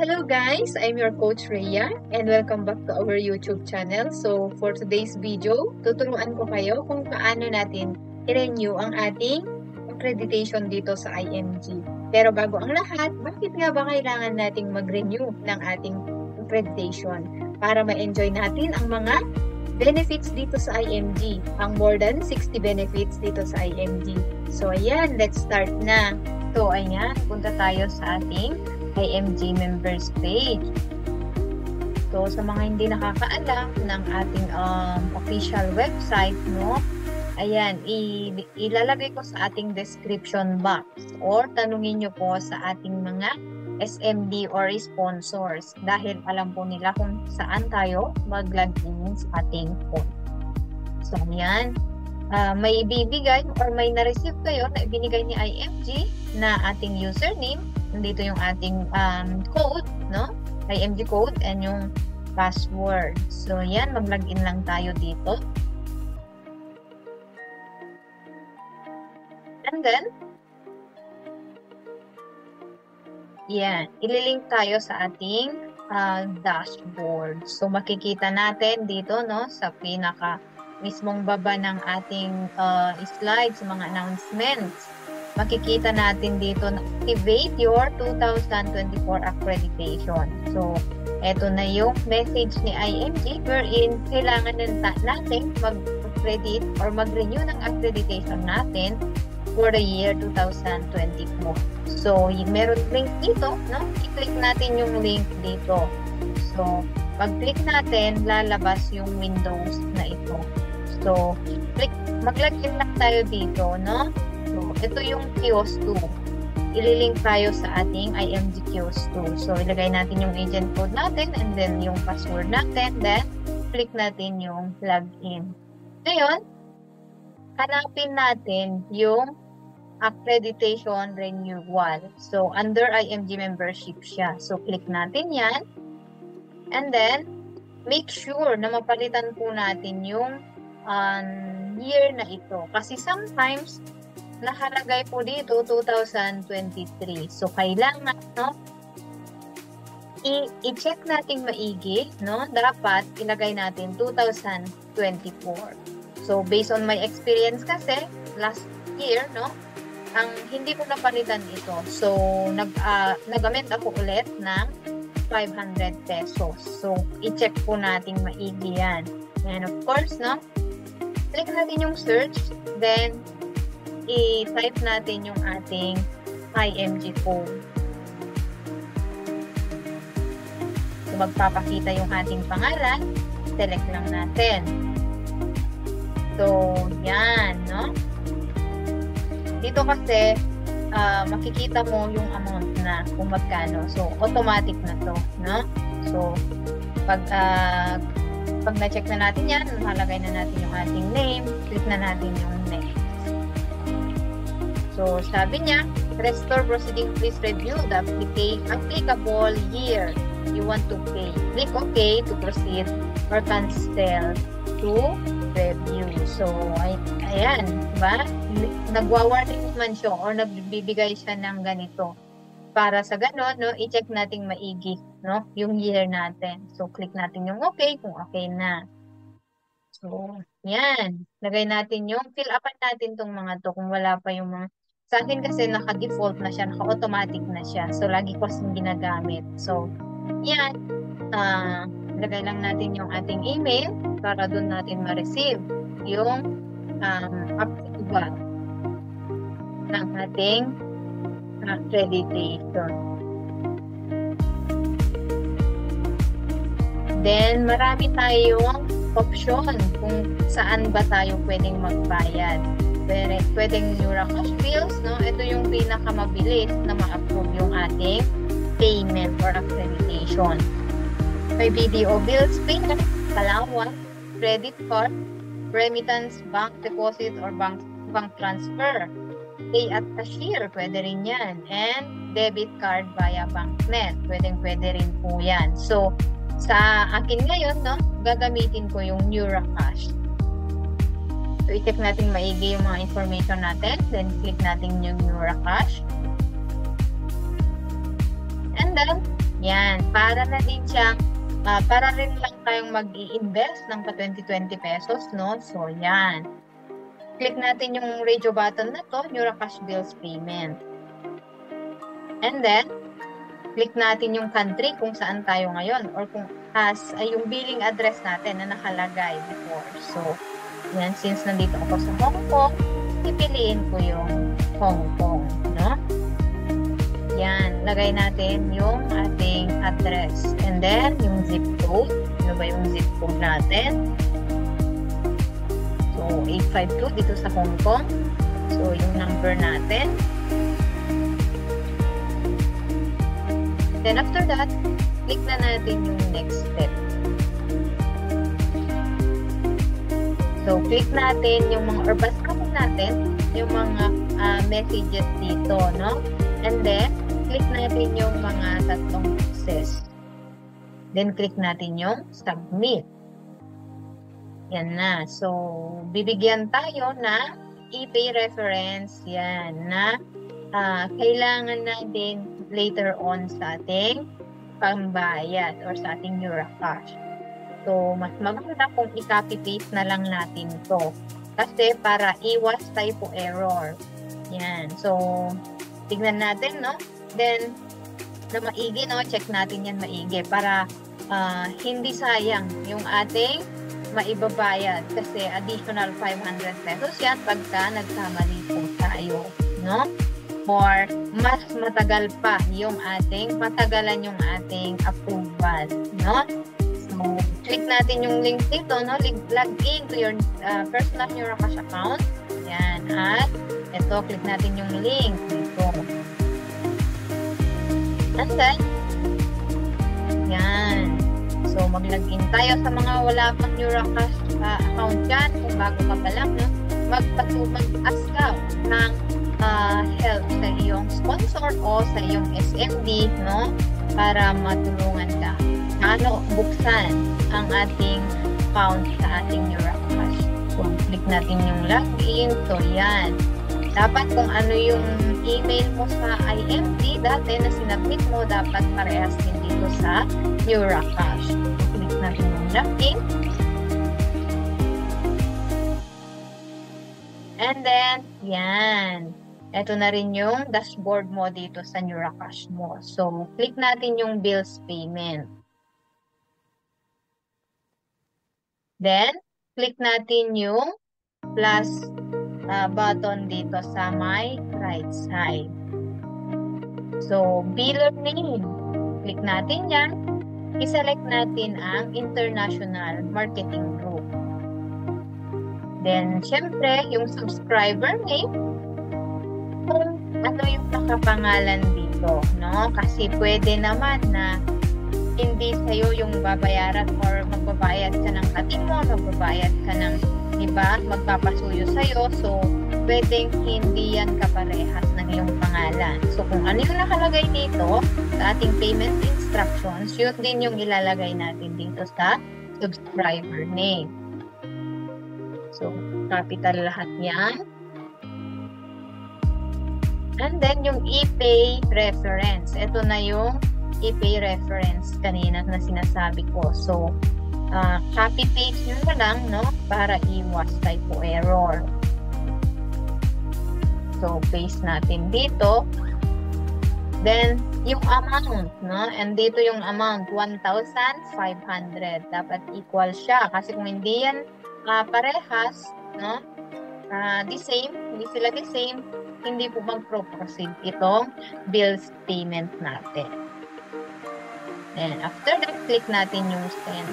Hello guys, I'm your coach Rhea and welcome back to our YouTube channel. So for today's video, tuturuan ko kayo kung paano natin i-renew ang ating accreditation dito sa IMG. Pero bago ang lahat, bakit nga ba kailangan nating mag-renew ng ating accreditation? Para ma-enjoy natin ang mga benefits dito sa IMG, ang more than 60 benefits dito sa IMG. So ayan, let's start na. So ayan, punta tayo sa ating IMG members page. So sa mga hindi nakakaalam ng ating official website, no? Ayan, ilalagay ko sa ating description box or tanungin nyo po sa ating mga SMD or sponsors dahil alam po nila kung saan tayo mag-login sa ating phone. So ayan, may ibibigay or may na-receive kayo na ibinigay ni IMG na ating username. Nandito yung ating code, no? IMG code and yung password. So, yan. Mag-login lang tayo dito. And then, yan. Ililink tayo sa ating dashboard. So, makikita natin dito, no? Sa pinaka mismong baba ng ating slides, mga announcements. Makikita natin dito na activate your 2024 accreditation. So, eto na yung message ni IMG wherein kailangan natin mag-accredit or mag-renew ng accreditation natin for the year 2024. So, meron link dito, no? I-click natin yung link dito. So, pag-click natin, lalabas yung windows na ito. So, mag-login lang tayo dito, no? So, ito yung Kiosk 2. Ililink tayo sa ating IMG Kiosk 2. So, ilagay natin yung agent code natin and then yung password natin. Then, click natin yung login. Ngayon, hanapin natin yung accreditation renewal. So, under IMG membership siya. So, click natin yan. And then, make sure na mapalitan po natin yung year na ito. Kasi sometimes, nakalagay po dito 2023. So, kailangan, no? I-check natin maigi, no? Dapat ilagay natin 2024. So, based on my experience kasi, last year, no? Ang hindi ko napalitan ito. So, nag-amend ako ulit ng 500 pesos. So, i-check po natin maigi yan. And of course, no? Click natin yung search. Then, i-type natin yung ating IMG code. So, magpapakita yung ating pangalan. Select lang natin. So, yan, no? Dito kasi, makikita mo yung amount na kung magkano. So, automatic na to, no? So, pag na-check na natin yan, nakalagay na natin yung ating name, click na natin yung next. So, sabi niya, restore proceeding, please review the applicable year you want to pay. Click OK to proceed or cancel to review. So, ayan, diba? Nagwa-warning naman siya or nagbibigay siya ng ganito. Para sa ganon, no, i-check natin maigi, no, yung year natin. So, click natin yung OK kung okay na. So, yan. Lagay natin yung, fill upan natin tong mga to kung wala pa yung mga. Sa akin kasi naka-default na siya, naka-automatic na siya. So, lagi ko kasing ginagamit. So, yan. Lagay lang natin yung ating email para doon natin ma-receive yung approval ng ating accreditation. Then, marami tayong option kung saan ba tayo pwedeng magbayad. Pwedeng Nuracash bills, no? Ito yung pinakamabilis na ma-approve yung ating payment or accreditation. May BDO bills payment, Palawan, credit card, remittance, bank deposit, or bank transfer. Pay at cashier, pwede rin yan. And debit card via BankNet, pwede rin po yan. So, sa akin ngayon, no, gagamitin ko yung Nuracash. So, i-check natin maigi yung mga information natin. Then, click natin yung Nuracash. And then, Yan, para na din siyang, para rin lang tayong mag-i-invest ng pa 20 pesos, no? So, yan. Click natin yung radio button na to, Neuracash Bills Payment. And then, click natin yung country kung saan tayo ngayon or kung yung billing address natin na nakalagay before. So, yan, since nandito ako sa Hong Kong, ipiliin ko yung Hong Kong, no? Yan, lagay natin yung ating address. And then, yung zip code. Ano ba yung zip code natin? So, 852 dito sa Hong Kong. So, yung number natin. Then, after that, click na natin yung next step. So, click natin yung mga, or basahin natin yung mga messages dito, no? And then, click natin yung mga tatlong boxes. Then, click natin yung submit. Yan na. So, bibigyan tayo ng e-pay reference. Yan na. Kailangan natin later on sa ating pambayad or sa ating Neuracash. So, mas maganda kung i-copy-paste na lang natin to. Kasi para iwas typo error. Yan. So, tignan natin, no? Then, na maigi, no? Check natin yan maigi para hindi sayang yung ating maibabayad. Kasi additional 500 pesos yan pagka nagkamali po tayo, no? Or mas matagal pa yung matagalan yung ating approval, no? So, click natin yung link dito, no? Log in to your personal Neuracash account. Yan. At ito, click natin yung link dito. And then, yan. So, mag-login tayo sa mga wala pang Neuracash account dyan. Kung bago ka pa lang, no? Mag-ask ka ng help sa iyong sponsor o sa iyong SMD, no? Para matulungan ka. Paano buksan ang ating account sa ating Neuracash. So, click natin yung login. So, yan. Dapat kung ano yung email mo sa IMD dati na sinabit mo, dapat parehas din dito sa Neuracash. Click natin yung login. And then, yan. Ito na rin yung dashboard mo dito sa Neuracash mo. So, click natin yung bills payment. Then, click natin yung plus button dito sa my right side. So, biller name. Click natin yan. I-select natin ang International Marketing Group. Then, syempre, yung subscriber name, kung ano yung nakapangalan dito, no? Kasi pwede naman na hindi sa'yo yung babayaran or magbabayad ka ng kating mo, magbabayad ka ng iba, magpapasuyo sa'yo. So, pwedeng hindi yan kaparehas ng iyong pangalan. So, kung ano yung nakalagay dito sa ating payment instructions, yun din yung ilalagay natin dito sa subscriber name. So, capital lahat yan. And then, yung e-pay reference. Ito na yung e-pay reference kanina na sinasabi ko. So, copy-paste nyo na lang, no? Para iwas typo error. So, paste natin dito. Then, yung amount, no? And dito yung amount, 1,500. Dapat equal siya. Kasi kung hindi yan parehas, no? Hindi sila the same, hindi po mag-proceed itong bills payment natin. And after that, click natin yung send.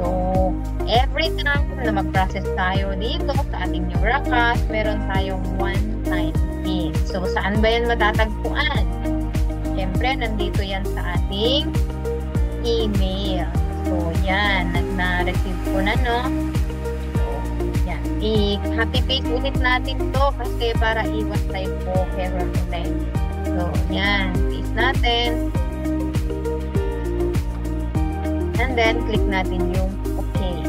So, every time na mag-process tayo dito sa ating Neuracash, meron tayong one-time fee. So, saan ba yan matatagpuan? Siyempre, nandito yan sa ating email. So, yan. Na-receive ko na, no? So, yan. I-copy paste ulit natin to kasi para iwas typo error ulit. So, yan. Paste natin. And then, click natin yung okay.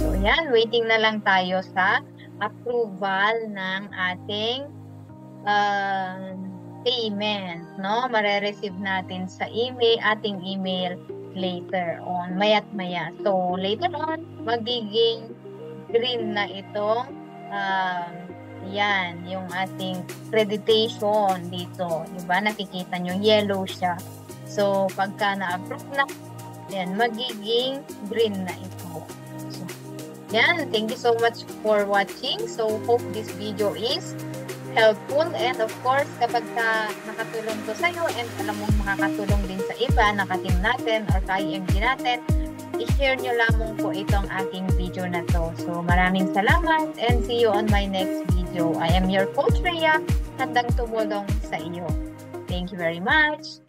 So, yan. Waiting na lang tayo sa approval ng ating payment, no? Mare-receive natin sa ating email later on, maya't maya. So, later on, magiging green na itong yan, yung ating creditation dito. Diba? Nakikita nyo, yellow siya. So, pagka na-approve na, yan, magiging green na ito. So, yan, thank you so much for watching. So, hope this video is helpful, and of course, kapag nakatulong to sa'yo and alam mong makakatulong din sa iba, nakatim natin or ka-IMG natin, i-share nyo lamang po itong aking video na to. So, maraming salamat and see you on my next video. I am your Coach Rhea, handang tumulong sa iyo. Thank you very much.